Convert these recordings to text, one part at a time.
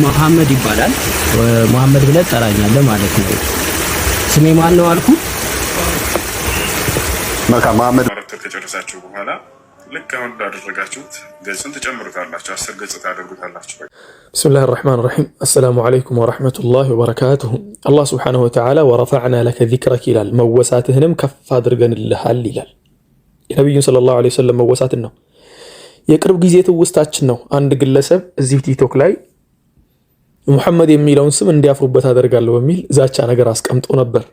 መሐመድ ይባላል። መሐመድ ብለህ ጠራኛለህ ማለት ነው። ስሜ ማን ነው አልኩ? መልካም መሐመድ ማረተር ከጨረሳችሁ በኋላ ልክ አሁን እንዳደረጋችሁት ገጽን ትጨምሩታላችሁ፣ 10 ገጽ ታደርጉታላችሁ። ብስሚላህ ራህማን ራሂም። አሰላሙ አለይኩም ወራህመቱላሂ ወበረካቱሁ። አላህ ሱብሓነሁ ወተዓላ ወረፈዕና ለከ ዚክረክ ይላል፣ መወሳትህንም ከፍ አድርገንልሃል ይላል። የነቢዩን ሰለላሁ ዐለይሂ ወሰለም መወሳትን ነው። የቅርብ ጊዜ ትውስታችን ነው። አንድ ግለሰብ እዚህ ቲክቶክ ላይ ሙሐመድ የሚለውን ስም እንዲያፍሩበት አደርጋለሁ በሚል ዛቻ ነገር አስቀምጦ ነበር።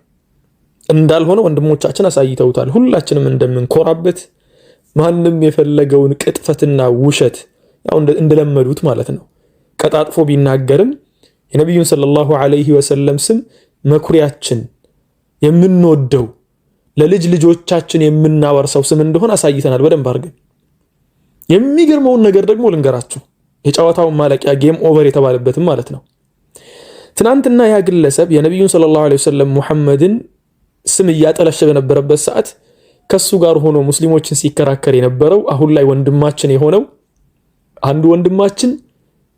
እንዳልሆነ ወንድሞቻችን አሳይተውታል። ሁላችንም እንደምንኮራበት ማንም የፈለገውን ቅጥፈትና ውሸት ያው እንደለመዱት ማለት ነው ቀጣጥፎ ቢናገርም የነቢዩን ሰለላሁ ዐለይሂ ወሰለም ስም መኩሪያችን የምንወደው ለልጅ ልጆቻችን የምናወርሰው ስም እንደሆነ አሳይተናል በደንብ አድርገን። የሚገርመውን ነገር ደግሞ ልንገራችሁ፣ የጨዋታውን ማለቂያ ጌም ኦቨር የተባለበትም ማለት ነው። ትናንትና ያ ግለሰብ የነቢዩን ሰለላሁ ዐለይሂ ወሰለም ሙሐመድን ስም እያጠለሸ በነበረበት ሰዓት ከሱ ጋር ሆኖ ሙስሊሞችን ሲከራከር የነበረው አሁን ላይ ወንድማችን የሆነው አንዱ ወንድማችን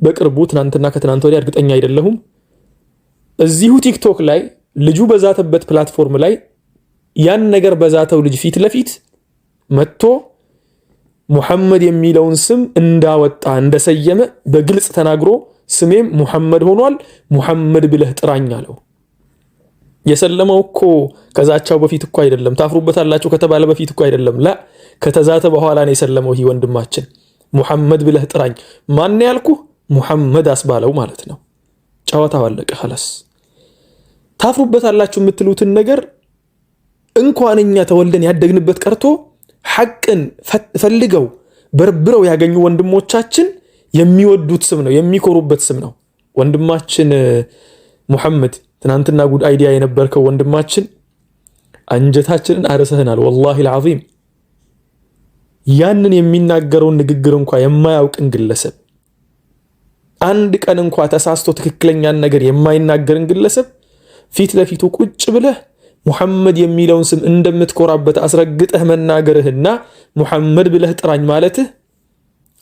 በቅርቡ ትናንትና ከትናንት ወዲያ እርግጠኛ አይደለሁም እዚሁ ቲክቶክ ላይ ልጁ በዛተበት ፕላትፎርም ላይ ያን ነገር በዛተው ልጅ ፊት ለፊት መጥቶ ሙሐመድ የሚለውን ስም እንዳወጣ እንደሰየመ በግልጽ ተናግሮ ስሜም ሙሐመድ ሆኗል፣ ሙሐመድ ብለህ ጥራኝ አለው። የሰለመው እኮ ከዛቻው በፊት እኮ አይደለም፣ ታፍሩበታላችሁ ከተባለ በፊት እኮ አይደለም፣ ላ ከተዛተ በኋላ ነው የሰለመው። ይህ ወንድማችን ሙሐመድ ብለህ ጥራኝ ማን ያልኩህ ሙሐመድ አስባለው ማለት ነው። ጨዋታው አለቀ خلاص። ታፍሩበታላችሁ የምትሉትን ነገር እንኳን እኛ ተወልደን ያደግንበት ቀርቶ ሐቅን ፈልገው በርብረው ያገኙ ወንድሞቻችን የሚወዱት ስም ነው፣ የሚኮሩበት ስም ነው። ወንድማችን ሙሐመድ ትናንትና ጉድ አይዲያ የነበርከው ወንድማችን አንጀታችንን አርሰህናል ወላሂ العظيم። ያንን የሚናገረውን ንግግር እንኳን የማያውቅን ግለሰብ አንድ ቀን እንኳን ተሳስቶ ትክክለኛን ነገር የማይናገርን ግለሰብ ፊት ለፊቱ ቁጭ ብለህ ሙሐመድ የሚለውን ስም እንደምትኮራበት አስረግጠህ መናገርህና ሙሐመድ ብለህ ጥራኝ ማለትህ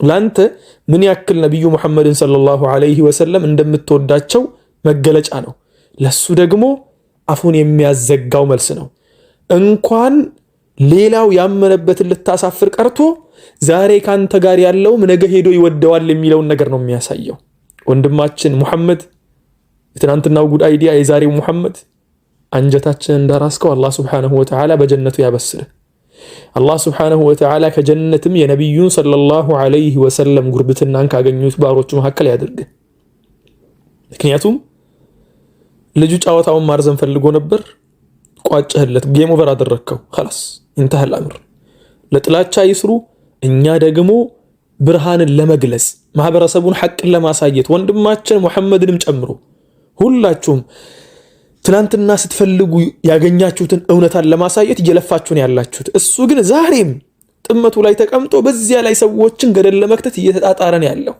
ላንተ ምን ያክል ነብዩ ሙሐመድን ሰለላሁ ዐለይሂ ወሰለም እንደምትወዳቸው መገለጫ ነው። ለሱ ደግሞ አፉን የሚያዘጋው መልስ ነው። እንኳን ሌላው ያመነበትን ልታሳፍር ቀርቶ ዛሬ ካንተ ጋር ያለው ነገ ሄዶ ይወደዋል የሚለውን ነገር ነው የሚያሳየው። ወንድማችን ሙሐመድ የትናንትናው ጉድ አይዲያ የዛሬው ሙሐመድ አንጀታችን እንዳራስከው አላህ ሱብሓነሁ ወተዓላ በጀነቱ ያበስርህ። አላህ ሱብሓነሁ ወተዓላ ከጀነትም የነቢዩን ሰለላሁ ዐለይሂ ወሰለም ጉርብትናን ካገኙት ባሮቹ መካከል ያድርግህ። ምክንያቱም ልጁ ጨዋታውን ማርዘም ፈልጎ ነበር፣ ቋጨህለት፣ ጌም ኦቨር አደረግከው خلاص انتهى الامر። ለጥላቻ ይስሩ፣ እኛ ደግሞ ብርሃንን ለመግለጽ ማህበረሰቡን ሐቅን ለማሳየት ወንድማችን ሙሐመድንም ጨምሮ ሁላችሁም ትናንትና ስትፈልጉ ያገኛችሁትን እውነታን ለማሳየት እየለፋችሁን ያላችሁት፣ እሱ ግን ዛሬም ጥመቱ ላይ ተቀምጦ በዚያ ላይ ሰዎችን ገደል ለመክተት እየተጣጣረን ያለው።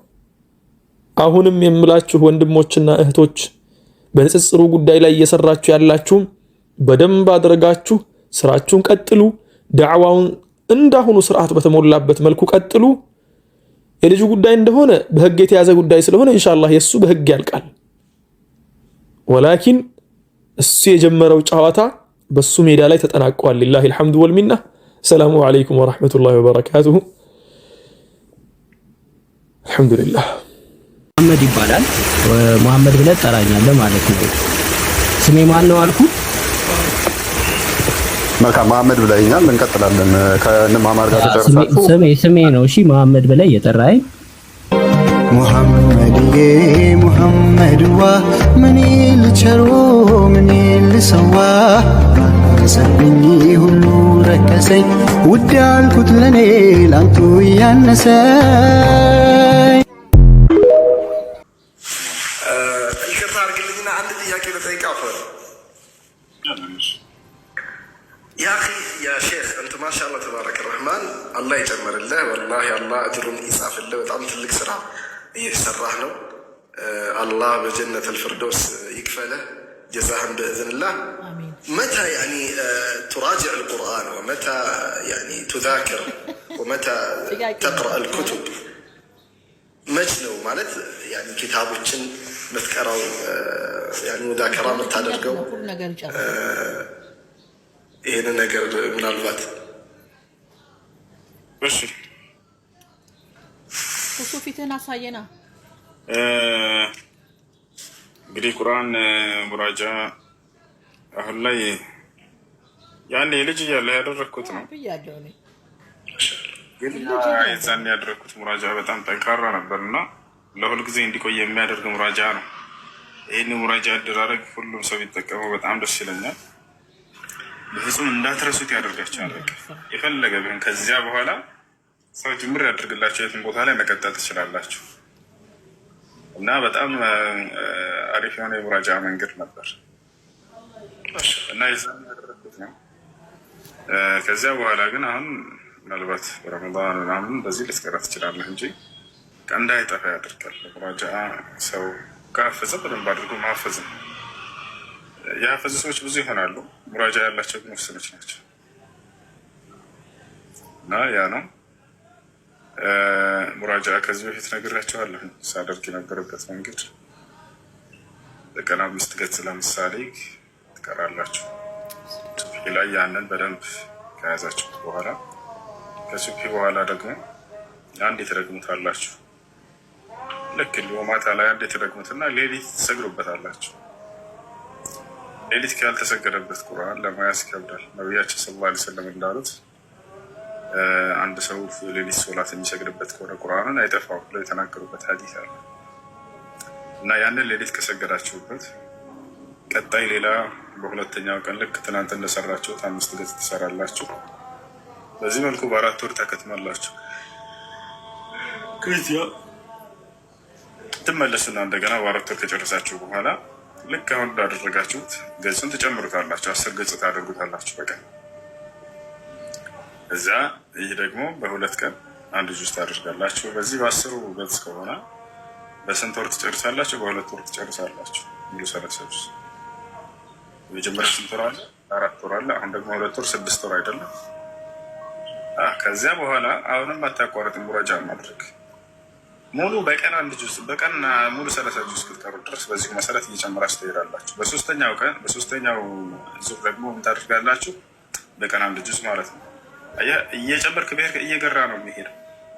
አሁንም የምላችሁ ወንድሞችና እህቶች በንጽጽሩ ጉዳይ ላይ እየሰራችሁ ያላችሁም በደንብ አድርጋችሁ ስራችሁን ቀጥሉ። ዳዕዋውን እንዳሁኑ ስርዓት በተሞላበት መልኩ ቀጥሉ። የልጁ ጉዳይ እንደሆነ በህግ የተያዘ ጉዳይ ስለሆነ ኢንሻአላህ የሱ በህግ ያልቃል። ወላኪን እሱ የጀመረው ጨዋታ በሱ ሜዳ ላይ ተጠናቋል። ሊላሂ الحمد والمنه። ሰላሙ አለይኩም ወራህመቱላሂ ወበረካቱሁ። አልহামዱሊላህ። መሐመድ ይባላል። መሐመድ ብለህ ጠራኛለህ ማለት ነው። ስሜ ማን ነው አልኩ? መልካም መሐመድ ብለኛል። እንቀጥላለን ከነማማር ጋር ተጨርሳችሁ። ስሜ ነው እሺ፣ መሐመድ ብለህ እየጠራኸኝ ሙሐመድዬ ሙሐመድዋ ምን ልቸሮ ምን ልሰዋ ከሰብኝ ሁሉ ረከሰኝ ውድ ያልኩት ለኔ ላንቱ ያነሰኝ። ይቅርታ አድርግልኝና አንድ ጥያቄ ልጠይቅ። አፈር ያ አኺ ያ ሼክ እንት ማሻአላህ ተባረከ ረህማን አላህ ይጨምርልህ። ወላሂ አላህ እጅሩን ይጻፍልህ። በጣም ትልቅ ስራ እየሰራህ ነው። አላህ በጀነት الفردوس ይክፈልህ جزاهم باذن الله. متى يعني تراجع القرآن ومتى يعني تذاكر ومتى تقرأ الكتب؟ مجنو مالت يعني كتابوችን ምትቀራው ያኒ ሙዛከራ የምታደርገው ይሄን ነገር ምናልባት እሺ እሱ ፊትህን አሳየና እንግዲህ ቁርአን ሙራጃ አሁን ላይ ያኔ ልጅ እያለ ያደረኩት ነው ብያለሁ እኔ ግን የዛን ያደረኩት ሙራጃ በጣም ጠንካራ ነበርና ለሁል ጊዜ እንዲቆይ የሚያደርግ ሙራጃ ነው። ይህን ሙራጃ አደራረግ ሁሉም ሰው ቢጠቀመው በጣም ደስ ይለኛል። በፍጹም እንዳትረሱት ያደርጋችኋል። የፈለገ ቢሆን ከዚያ በኋላ ሰው ጅምር ያደርግላቸው የትም ቦታ ላይ መቀጠል ትችላላችሁ እና በጣም አሪፍ የሆነ የሙራጃ መንገድ ነበር እና የዛን ያደረኩት ነው። ከዚያ በኋላ ግን አሁን ምናልባት በረመዳን ምናምን በዚህ ልትቀራ ትችላለህ እንጂ እንዳይጠፋ ያደርጋል። ሙራጃ ሰው ካፈዘ በደንብ አድርጎ ማፈዝ ነው። የሀፈዙ ሰዎች ብዙ ይሆናሉ፣ ሙራጃ ያላቸው ግን ውስኖች ናቸው እና ያ ነው ሙራጃ። ከዚህ በፊት ነግራቸዋለሁ ሳደርግ የነበረበት መንገድ በቀን 5 ገጽ ለምሳሌ ትቀራላችሁ። ሱብሒ ላይ ያንን በደንብ ከያዛችሁ በኋላ ከሱብሒ በኋላ ደግሞ አንድ ትደግሙታላችሁ። ልክ እንዲሁ ማታ ላይ አንድ ትደግሙትና ሌሊት ትሰግዱበታላችሁ። ሌሊት ካልተሰገደበት ቁርአን ለመያዝ ይከብዳል። ነቢያችን ሰለላሁ ዐለይሂ ወሰለም እንዳሉት አንድ ሰው ሌሊት ሶላት የሚሰግድበት ከሆነ ቁርአንን አይጠፋም ብለው የተናገሩበት ሐዲስ አለ እና ያንን ሌሊት ከሰገዳችሁበት ቀጣይ ሌላ በሁለተኛው ቀን ልክ ትናንት እንደሰራችሁት 5 ገጽ ትሰራላችሁ። በዚህ መልኩ በ4 ወር ታከትማላችሁ። ከዚያ ትመለሱና እንደገና በ4 ወር ከጨረሳችሁ በኋላ ልክ አሁን እንዳደረጋችሁት ገጽን ትጨምሩታላችሁ። 10 ገጽ ታደርጉታላችሁ በቀን። እዛ ይህ ደግሞ በ2 ቀን አንድ ጁዝ ታደርጋላችሁ። በዚህ በ10 ገጽ ከሆነ በስንት ወር ትጨርሳላችሁ? በ2 ወር ትጨርሳላችሁ። ሙሉ 30 ጁዝ። የመጀመሪያ ስንት ወር አለ? 4 ወር አለ። አሁን ደግሞ 2 ወር 6 ወር አይደለም። ከዚያ በኋላ አሁንም አታቋርጥ ሙራጃ ማድረግ ሙሉ በቀን አንድ ጁዝ በቀን ሙሉ 30 ጁዝ እስክትቀሩ ድረስ በዚሁ መሰረት እየጨመራችሁ ትሄዳላችሁ። በሶስተኛው ቀን በሶስተኛው ዙር ደግሞ ምን ታደርጋላችሁ? በቀን አንድ ጁዝ ማለት ነው። እየጨመርክ ብሄር እየገራ ነው የሚሄደው።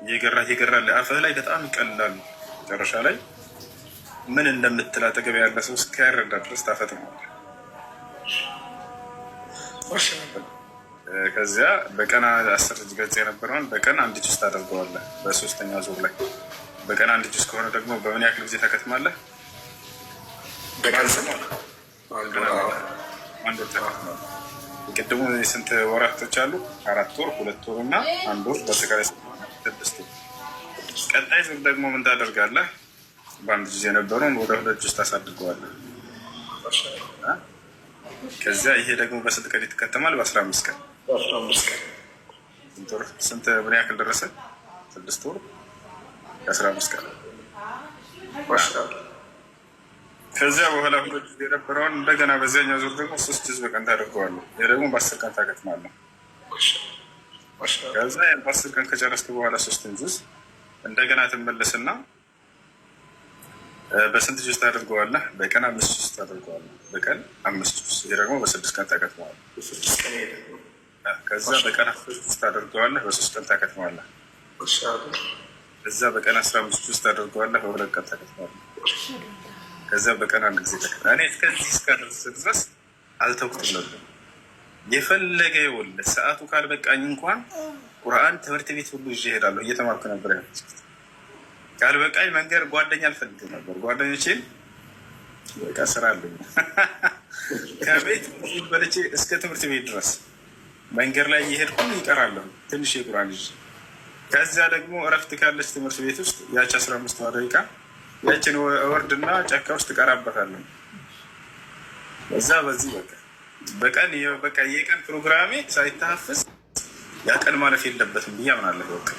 እየገራ ለአፍህ ላይ በጣም ይቀላል። መጨረሻ ላይ ምን እንደምትል አጠገብ ያለ ሰው እስኪያረዳ ድረስ ታፈጥማለህ። ከዚያ በቀን 10 ገጽ የነበረውን በቀን አንድ ጁዝ ታደርገዋለህ። በሶስተኛው ዙር ላይ በቀን አንድ ጁዝ ከሆነ ደግሞ በምን ያክል ጊዜ ታከትማለህ? በቀን አንድ ወር ታከትማለህ። የቅድሙ ስንት ወራቶች አሉ? 4 ወር፣ 2 ወር እና 1 ወር፣ በአጠቃላይ 6 ወር። ቀጣይ ዙር ደግሞ ምን ታደርጋለህ? በአንድ ጁዝ የነበረውን ወደ 2 ጁዝ ታሳድገዋለህ። ከዚያ ይሄ ደግሞ በስንት ቀን ይከተማል? በ15 ቀን። ስንት ምን ያክል ደረሰ? 6 ወር 15 ቀን። ከዚያ በኋላ 2 ጁዝ የነበረውን እንደገና በዚያኛው ዙር ደግሞ 3 ጁዝ በቀን ታደርገዋለህ። ይሄ ደግሞ በ10 ቀን ታከትማለህ። ከዛ በ10 ቀን ከጨረስክ በኋላ 3 ጁዝ እንደገና ትመለስና በስንት ጁዝ ታደርገዋለህ? በቀን 5 ጁዝ ታደርገዋለህ። በቀን 5 ጁዝ። ይሄ ደግሞ በ6 ቀን ታከትመዋለህ። ከዛ በቀን 10 ጁዝ ታደርገዋለህ። በ3 ቀን ታከትመዋለህ። ከዛ በቀን 15 ጁዝ ታደርገዋለህ። በ2 ቀን ታከትመዋለህ። ከዛ በቀን 1 ጊዜ ታከትመዋለህ። እኔ እስከዚህ እስከደርስ ድረስ አልተውኩትም ነበር። የፈለገ ይኸውልህ ሰዓቱ ካልበቃኝ እንኳን ቁርአን ትምህርት ቤት ሁሉ ይዤ እሄዳለሁ። እየተማርኩ ነበር ያልኩት። ካልበቃኝ መንገድ ጓደኛ አልፈልግም ነበር። ጓደኞቼን በቃ ስራ አለኝ ከቤት በልቼ እስከ ትምህርት ቤት ድረስ መንገድ ላይ እየሄድኩ ይቀራለሁ ትንሽ የቁርአን ይዤ። ከዚያ ደግሞ እረፍት ካለች ትምህርት ቤት ውስጥ ያቺ 15 ደቂቃ ያችን ወርድና ጫካ ውስጥ እቀራበታለሁ። በዛ በዚህ በቀን የቀን ፕሮግራሜ ሳይታፈስ ያ ቀን ማለፍ የለበትም ብዬ አምናለሁ። በቃ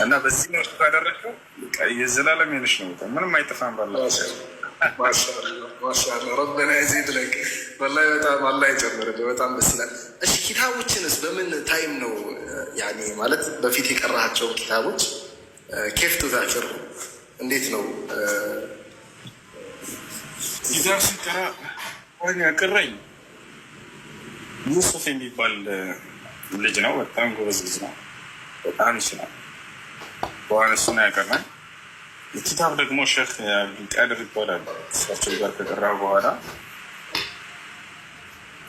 እና በዚህ መልኩ ካደረግከው የዘላለም የነሽ ነው። ምንም አይጠፋም። ማሻአላህ ረበና የዚድ ለክ ወላሂ በጣም አላህ ይጨምርልህ። በጣም ደስ ይላል። እሺ ኪታቦችንስ በምን ታይም ነው ያኔ ማለት በፊት የቀራቸው ኪታቦች ኬፍ ቱዛክር እንዴት ነው እዛ ስንቀራ ወይኔ ቅረኝ ዩሱፍ የሚባል ልጅ ነው። በጣም ጎበዝ ልጅ ነው። በጣም ይችላል። በኋላ እሱን ያቀርናል። የኪታብ ደግሞ ሼክ አብዱልቃድር ይባላል። እሳቸው ጋር ከቀራ በኋላ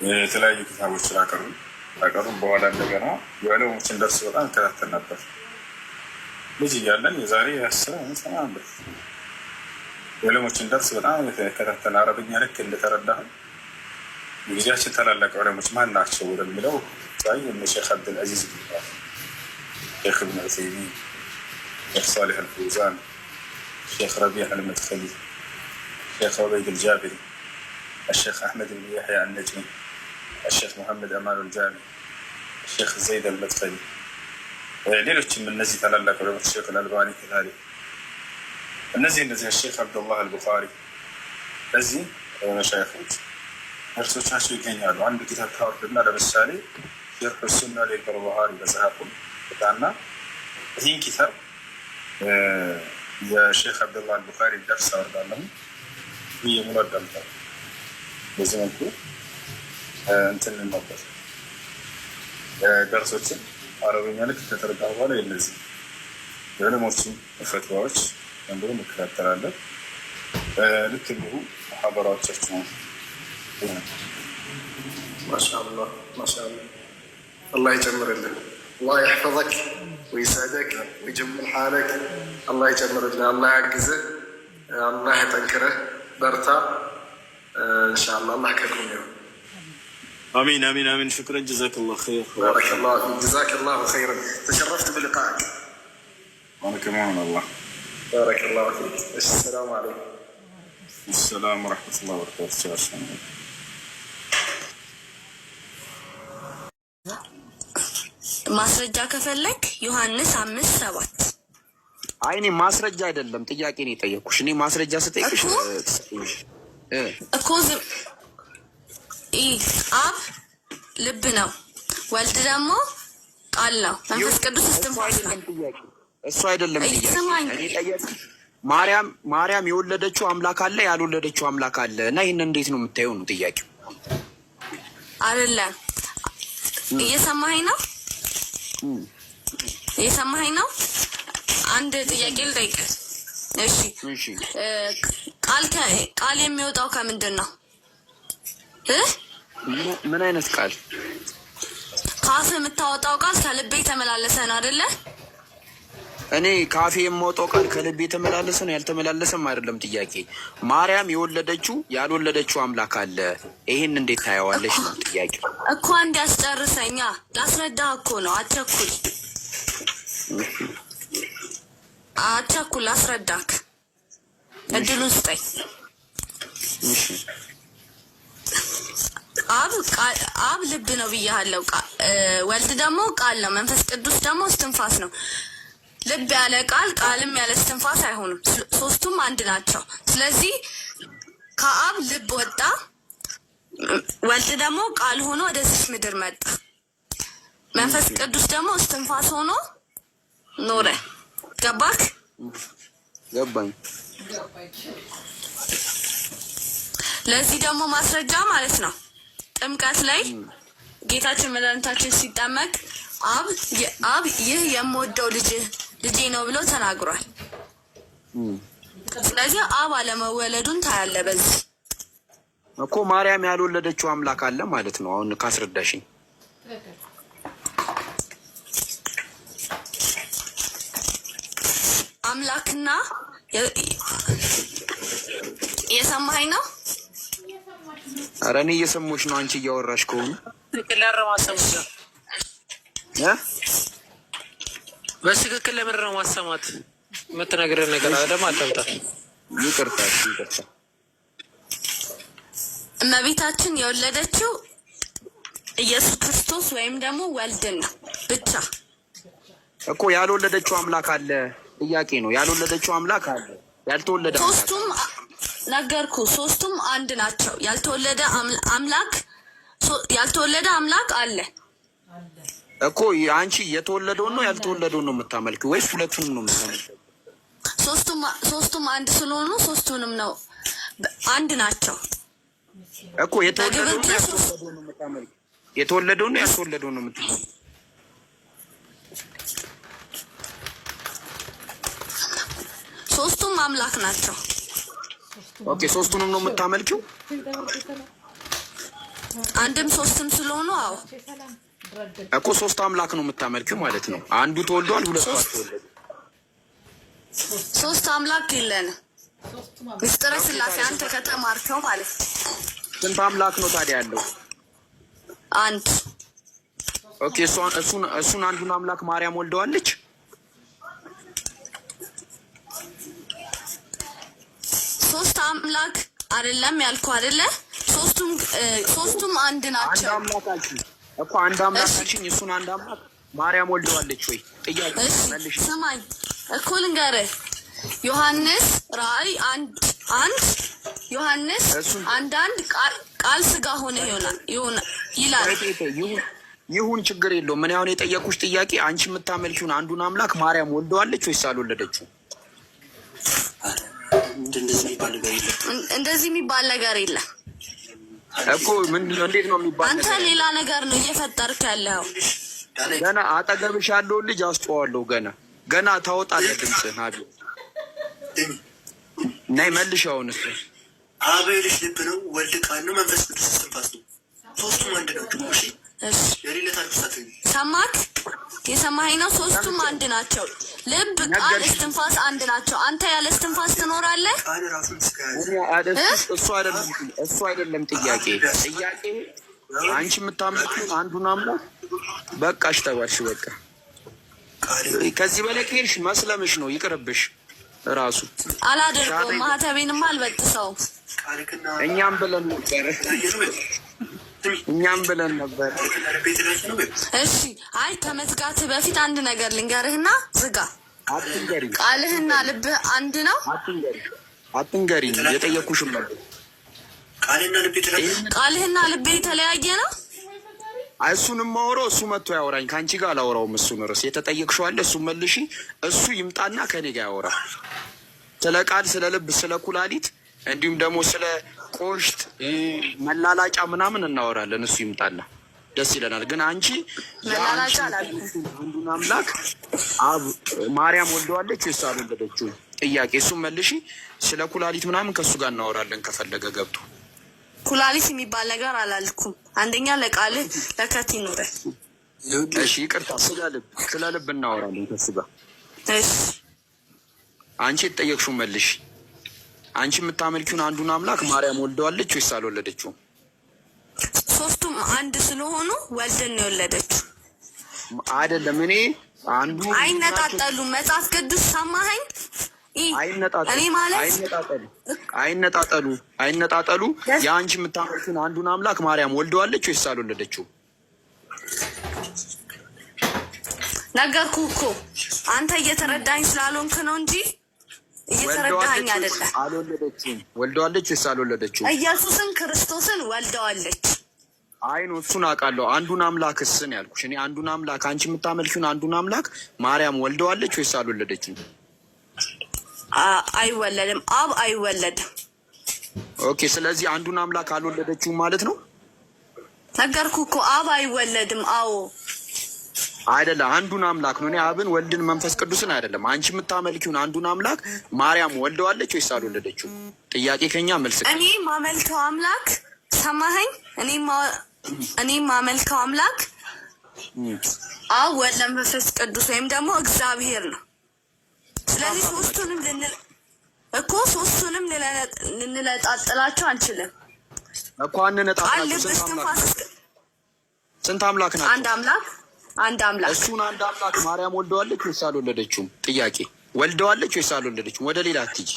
የተለያዩ ኪታቦች አቀሩ። በኋላ እንደገና የዕለሞችን ደርስ በጣም እንከታተል ነበር። ልጅ እያለን የዛሬ 10 ዓመት ነበር። የዕለሞችን ደርስ በጣም የተከታተል አረብኛ ልክ እንደተረዳህ ጊዜያችን ታላላቅ ዕለሞች ማን ናቸው ወደሚለው ሳይ እነ ሼክ አብዱልዓዚዝ ይባላል፣ ሼክ ኢብኑ ዑሰይሚን፣ ሼክ ሳሊህ አልፈውዛን፣ ሼክ ረቢዕ አልመድኸሊ፣ ሼክ ዑበይድ አልጃብሪ፣ الشيخ أحمد بن يحيى النجمي، الشيخ محمد أمان الجامي، الشيخ زيد المدخلي، ሌሎችም እነዚህ ታላላቅ ዕለሞች ሼክ አልአልባኒ ከዛሊክ እነዚህ الشيخ عبد الله البخاري እዚህ መሻይኾች እርሶቻቸው ይገኛሉ። አንድ ኪታብ ካወርድና ለምሳሌ ሸርሕ ሱና ለልበርባሃሪ በዛሃቁ ታና ይህን ኪታብ የሼክ አብዱላህ አልቡኻሪ ደርስ አወርዳለሁ። ይህ የሙላዳምታ በዚህ መልኩ እንትን ነበር። ደርሶችን አረበኛ ልክ ከተረዳ በኋላ የነዚህ የዕለሞችን ፈትዋዎች እንዲሁ እንከታተላለን። ልክ እንዲሁ ማህበራዎቻችን ማሻአላህ ማሻአላህ አላህ ይጨምርልን። አላህ ይሕፈظክ ወይስዕደክ ወይጀምል ሓለክ። አላህ ይጨምርልን። አላህ ያግዝህ። አላህ ያጠንክርህ። በርታ ኢንሻአላህ። አላህ ከጎን ይሁን። አሚን አሚን አሚን። ሽክረን ጀዛከላሁ ኸይር። ባረከላሁ ፊክ። ጀዛከላሁ ኸይረን። ተሸረፍት ብልቃእክ። ወአለይኩም አላህ ባረከላሁ ፊክ። ሰላም አለይኩም። ሰላም ወረሕመቱላሂ ወበረካቱህ። ማስረጃ ከፈለክ ዮሐንስ 5:7 አይ እኔ ማስረጃ አይደለም ጥያቄ ነው የጠየኩሽ። እኔ ማስረጃ ስጠይቅሽ እኮ አብ ልብ ነው፣ ወልድ ደግሞ ቃል ነው፣ መንፈስ ቅዱስ እስትንፋስ ነው። እሱ አይደለም ጥያቄ። ማርያም የወለደችው አምላክ አለ፣ ያልወለደችው አምላክ አለ እና ይህን እንዴት ነው የምታየው ነው ጥያቄው። አይደለም እየሰማኸኝ ነው? እየሰማኸኝ ነው? አንድ ጥያቄ ልጠይቅህ። እሺ ቃል የሚወጣው ከምንድን ነው? ምን አይነት ቃል? ከአፍ የምታወጣው ቃል ከልቤ የተመላለሰ ነው አይደለ? እኔ ካፌ የማወጣው ቃል ከልቤ የተመላለሰ ነው ያልተመላለሰም አይደለም ጥያቄ። ማርያም የወለደችው ያልወለደችው አምላክ አለ፣ ይሄን እንዴት ታየዋለሽ ነው ጥያቄ እኮ። አንድ ያስጨርሰኛ ላስረዳህ እኮ ነው። አትቸኩል፣ ላስረዳክ እድሉን ስጠኝ። አብ ልብ ነው ብያለሁ፣ ወልድ ደግሞ ቃል ነው፣ መንፈስ ቅዱስ ደግሞ እስትንፋስ ነው። ልብ ያለ ቃል ቃልም ያለ እስትንፋስ አይሆንም። ሶስቱም አንድ ናቸው። ስለዚህ ከአብ ልብ ወጣ፣ ወልድ ደግሞ ቃል ሆኖ ወደዚህ ምድር መጣ፣ መንፈስ ቅዱስ ደግሞ እስትንፋስ ሆኖ ኖረ። ገባክ? ገባኝ። ለዚህ ደግሞ ማስረጃ ማለት ነው ጥምቀት ላይ ጌታችን መድኃኒታችን ሲጠመቅ አብ ይህ የምወደው ልጄ ነው ብሎ ተናግሯል። ስለዚህ አብ አለመወለዱን ታያለ። በዚህ እኮ ማርያም ያልወለደችው አምላክ አለ ማለት ነው። አሁን ካስረዳሽኝ አምላክና የሰማኸኝ ነው? ኧረ እኔ እየሰማሁሽ ነው። አንቺ እያወራሽ ከሆነ በትክክል ለምንድን ነው ማሰማት የምትነግረን ነገር ደግሞ አዳምጣ። ይቅርታ። እመቤታችን የወለደችው ኢየሱስ ክርስቶስ ወይም ደግሞ ወልድን ነው ብቻ እኮ። ያልወለደችው አምላክ አለ ጥያቄ ነው። ያልወለደችው አምላክ አለ፣ ያልተወለደ ሶስቱም ነገርኩ። ሶስቱም አንድ ናቸው። ያልተወለደ አምላክ አለ እኮ። አንቺ የተወለደውን ነው ያልተወለደውን ነው የምታመልኪው ወይስ ሁለቱንም ነው የምታመልኪው? ሶስቱም አንድ ስለሆኑ ሶስቱንም ነው አንድ ናቸው እኮ። የተወለደው ነው ያስወለደው ነው የምትለው። ሶስቱም አምላክ ናቸው። ኦኬ ሶስቱንም ነው የምታመልኪው? አንድም ሶስትም ስለሆኑ አዎ እኮ ሶስት አምላክ ነው የምታመልኪው ማለት ነው። አንዱ ተወልዷል፣ ሁለቱ አልተወለዱ። ሶስት አምላክ የለንም። ምስጢረ ስላሴ አንተ ከተማርከው ማለት ነው። ስንት አምላክ ነው ታዲያ ያለው? አንድ። ኦኬ እሱን አንዱን አምላክ ማርያም ወልደዋለች? ሶስት አምላክ አይደለም ያልኩህ አይደለ? ሶስቱም አንድ ናቸው። አንድ አምላክ አልሽኝ እኮ አንድ አምላክ አልሽኝ። እሱን አንድ አምላክ ማርያም ወልደዋለች ወይ? ጥያቄ መልሽ። ስማኝ እኮ ልንገርህ። ዮሐንስ ራእይ አንድ ዮሐንስ አንድ ቃል ስጋ ሆነ ይላል። ይሁን ችግር የለውም። ምን ያሁን የጠየቁሽ ጥያቄ አንቺ የምታመልኪውን አንዱን አምላክ ማርያም ወልደዋለች ወይስ አልወለደችው? እንደዚህ የሚባል ነገር የለም እኮ። እንዴት ነው የሚባል? አንተ ሌላ ነገር ነው እየፈጠርክ ያለው። ገና አጠገብሽ ያለውን ልጅ አስጨዋለሁ። ገና ታወጣለህ ድምፅህን። አቢ ናይ መልሽ። አሁን እሱ አብ የልጅ ልብ ነው፣ ወልድ ቃል ነው፣ መንፈስ ቅዱስ እስትንፋስ ነው። ሶስቱም አንድ ናቸው። እሺ ሰማክ? የሰማኸኝ ነው። ሶስቱም አንድ ናቸው። ልብ፣ ቃል፣ እስትንፋስ አንድ ናቸው። አንተ ያለ እስትንፋስ ትኖራለህ? እሱ አይደለም ጥያቄ። አንቺ የምታመልኪውን አንዱን አምላክ በቃሽ ተባልሽ። በቃ ከዚህ በላይ ከሄድሽ መስለምሽ ነው። ይቅርብሽ። ራሱ አላደርገውም። ማህተቤንም አልበጥሰውም። እኛም ብለን ነበር። እሺ አይ ከመዝጋት በፊት አንድ ነገር ልንገርህና ዝጋ። አትንገሪ። ቃልህና ልብህ አንድ ነው። አትንገሪ። የጠየኩሽም ነበር። ቃልህና ልብህ የተለያየ ነው። እሱንም ማውራው እሱ መጥቶ ያወራኝ። ከአንቺ ጋር አላወራውም። እሱን ርዕስ የተጠየቅሽው አለ። እሱ መልሺ። እሱ ይምጣና ከኔ ጋር ያወራ። ስለ ቃል፣ ስለ ልብ፣ ስለ ኩላሊት እንዲሁም ደግሞ ስለ ቆሽት መላላጫ ምናምን እናወራለን። እሱ ይምጣና ደስ ይለናል። ግን አንቺ አንዱን አምላክ አብ ማርያም ወልደዋለች ወይስ አልወለደችው? ጥያቄ እሱን መልሺ። ስለ ኩላሊት ምናምን ከእሱ ጋር እናወራለን ከፈለገ ገብቶ። ኩላሊት የሚባል ነገር አላልኩም። አንደኛ ለቃልህ ለከት ይኑረህ። እሺ ይቅርታ። ስለ ልብ እናወራለን ከእሱ ጋር። እሺ አንቺ የተጠየቅሽው መልሽ። አንቺ የምታመልኪውን አንዱን አምላክ ማርያም ወልደዋለች ወይስ አልወለደችው? ሶስቱም አንድ ስለሆኑ ወልድን ነው የወለደችው። አይደለም እኔ አንዱ አይነጣጠሉም። መጽሐፍ ቅዱስ ሰማኸኝ? እኔ ማለት አይነጣጠሉ። የአንቺ የምታመልኪውን አንዱን አምላክ ማርያም ወልደዋለች ወይስ አልወለደችው? ነገርኩህ እኮ አንተ እየተረዳኝ ስላልሆንክ ነው እንጂ እየተረዳኸኝ አይደለም። አልወለደችውም። ወልደዋለች ወይስ አልወለደችው? ኢየሱስን ክርስቶስን ወልደዋለች። አይ ነው እሱን አውቃለሁ። አንዱን አምላክ ስን ያልኩሽ እኔ አንዱን አምላክ አንቺ የምታመልኪውን አንዱን አምላክ ማርያም ወልደዋለች ወይስ አልወለደችው? አይወለድም። አብ አይወለድም። ኦኬ ስለዚህ አንዱን አምላክ አልወለደችውም ማለት ነው። ነገርኩህ እኮ አብ አይወለድም። አዎ አይደለም አንዱን አምላክ ነው። እኔ አብን፣ ወልድን፣ መንፈስ ቅዱስን አይደለም። አንቺ የምታመልኪውን አንዱን አምላክ ማርያም ወልደዋለች ወይስ አልወለደችው? ጥያቄ ከኛ መልስ። እኔ ማመልከው አምላክ ሰማኸኝ? እኔ ማመልከው አምላክ አብ፣ ወልድ፣ መንፈስ ቅዱስ ወይም ደግሞ እግዚአብሔር ነው። ስለዚህ ሶስቱንም ልንለጣጥላቸው አንችልም እኮ። አንነጣጥላቸው። ስንት አምላክ ናቸው? አንድ አምላክ። እሱን አንድ አምላክ ማርያም ወልደዋለች ወይስ አልወለደችውም? ጥያቄ ወልደዋለች ወይስ አልወለደችውም? ወደ ሌላ አትሂጂ።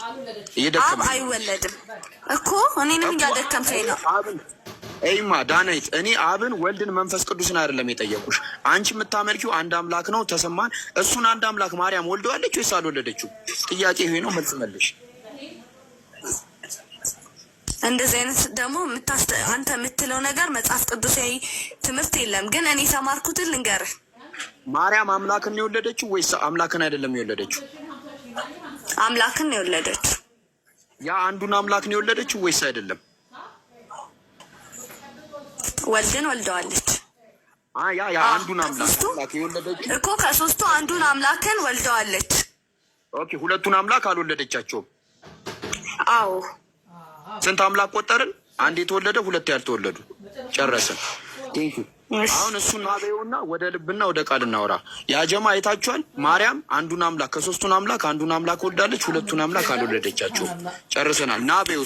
አብ አይወለድም እኮ እኔንም እያደከምከኝ ነው። ኤይማ ዳናይት፣ እኔ አብን፣ ወልድን፣ መንፈስ ቅዱስን አይደለም የጠየቁሽ። አንቺ የምታመልኪው አንድ አምላክ ነው ተሰማን። እሱን አንድ አምላክ ማርያም ወልደዋለች ወይስ አልወለደችውም? ጥያቄ ይሄ ነው። መልስ መልሽ። እንደዚህ አይነት ደግሞ አንተ የምትለው ነገር መጽሐፍ ቅዱሳዊ ትምህርት የለም። ግን እኔ ተማርኩትን ልንገርህ። ማርያም አምላክን ነው የወለደችው ወይስ አምላክን አይደለም የወለደችው? አምላክን ነው የወለደችው። ያ አንዱን አምላክ ነው የወለደችው ወይስ አይደለም? ወልድን ወልደዋለች። ያ አንዱን አምላክ የወለደችው እኮ ከሶስቱ አንዱን አምላክን ወልደዋለች። ኦኬ፣ ሁለቱን አምላክ አልወለደቻቸውም። አዎ። ስንት አምላክ ቆጠርን? አንድ የተወለደ ሁለት ያልተወለዱ። ጨረስን። አሁን እሱን ናበዩና ወደ ልብና ወደ ቃል እናወራ። ያ ጀማ አይታችኋል። ማርያም አንዱን አምላክ ከሶስቱን አምላክ አንዱን አምላክ ወልዳለች፣ ሁለቱን አምላክ አልወለደቻቸውም። ጨርሰናል። ናበዩ